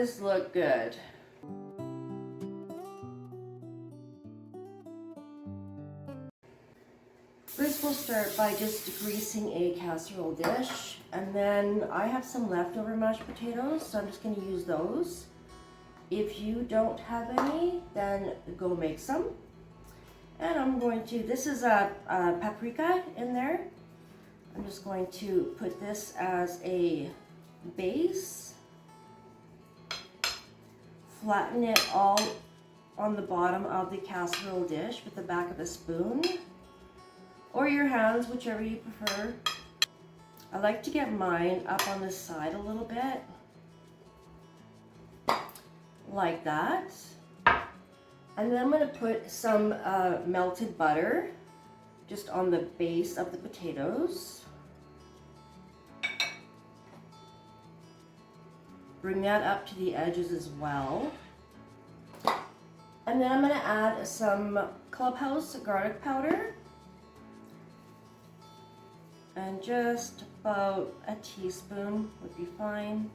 this look good? First we'll start by just greasing a casserole dish, and then I have some leftover mashed potatoes, so I'm just going to use those. If you don't have any, then go make some. And I'm going to, this is a paprika in there. I'm just going to put this as a base. Flatten it all on the bottom of the casserole dish with the back of a spoon. Or your hands, whichever you prefer. I like to get mine up on the side a little bit. Like that. And then I'm going to put some melted butter just on the base of the potatoes. Bring that up to the edges as well. And then I'm going to add some clubhouse garlic powder. And just about a teaspoon would be fine.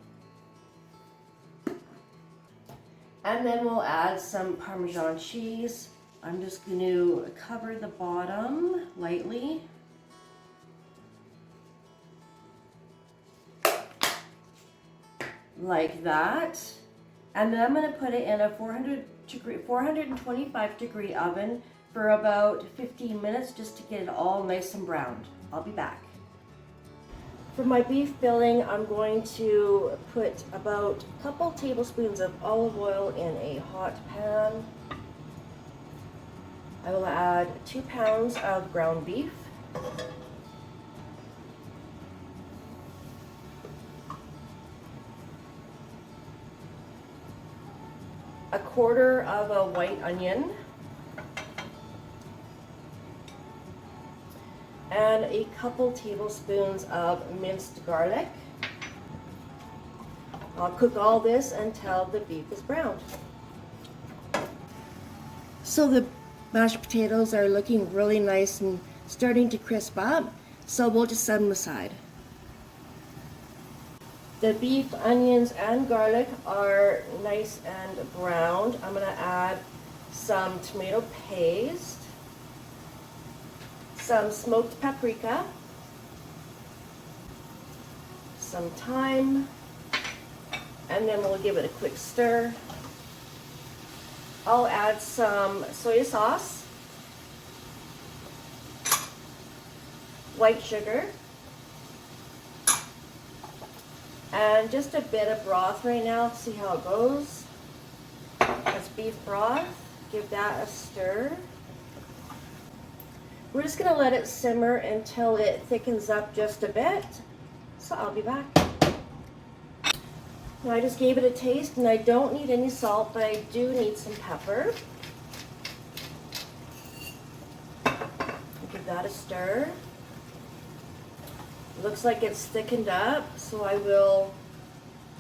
And then we'll add some Parmesan cheese. I'm just going to cover the bottom lightly. Like that. And then I'm going to put it in a 425 degree oven for about 15 minutes just to get it all nice and browned. I'll be back. For my beef filling, I'm going to put about a couple tablespoons of olive oil in a hot pan. I will add 2 pounds of ground beef. A quarter of a white onion. And a couple tablespoons of minced garlic. I'll cook all this until the beef is browned. So the mashed potatoes are looking really nice and starting to crisp up, so we'll just set them aside. The beef, onions, and garlic are nice and browned. I'm going to add some tomato paste, some smoked paprika, some thyme, and then we'll give it a quick stir. I'll add some soy sauce, white sugar, and just a bit of broth right now to see how it goes. That's beef broth. Give that a stir. We're just going to let it simmer until it thickens up just a bit. So I'll be back. Now I just gave it a taste and I don't need any salt, but I do need some pepper. Give that a stir. Looks like it's thickened up, so I will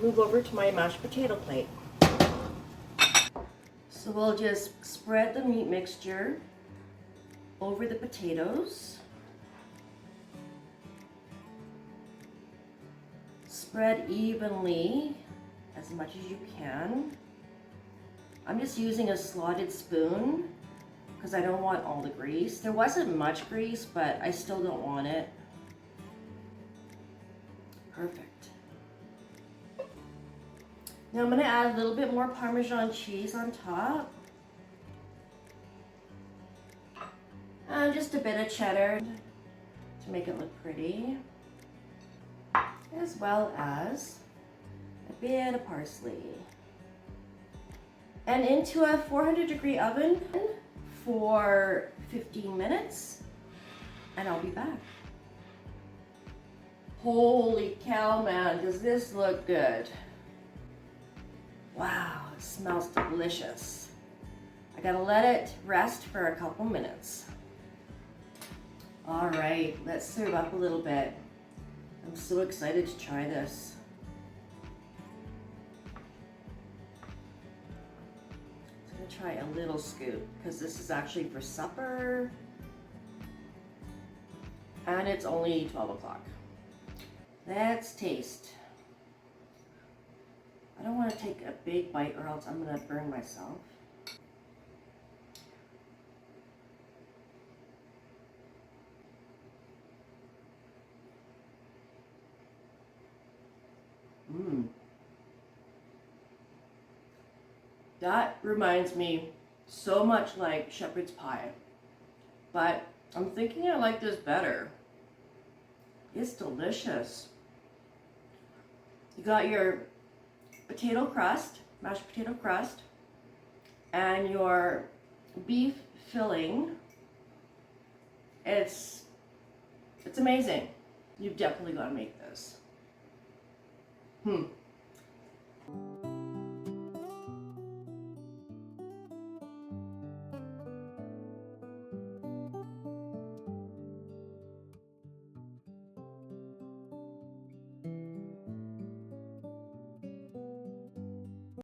move over to my mashed potato plate. So we'll just spread the meat mixture over the potatoes. Spread evenly as much as you can. I'm just using a slotted spoon because I don't want all the grease. There wasn't much grease, but I still don't want it. Perfect. Now I'm going to add a little bit more Parmesan cheese on top. And just a bit of cheddar to make it look pretty. As well as a bit of parsley. And into a 400 degree oven for 15 minutes. And I'll be back. Holy cow, man, does this look good? Wow, it smells delicious. I gotta let it rest for a couple minutes. All right, let's serve up a little bit. I'm so excited to try this. I'm gonna try a little scoop because this is actually for supper. And it's only 12 o'clock. Let's taste. I don't want to take a big bite or else I'm going to burn myself. Mmm. That reminds me so much like shepherd's pie, but I'm thinking I like this better. It's delicious. You got your potato crust, mashed potato crust, and your beef filling. It's amazing. You've definitely got to make this.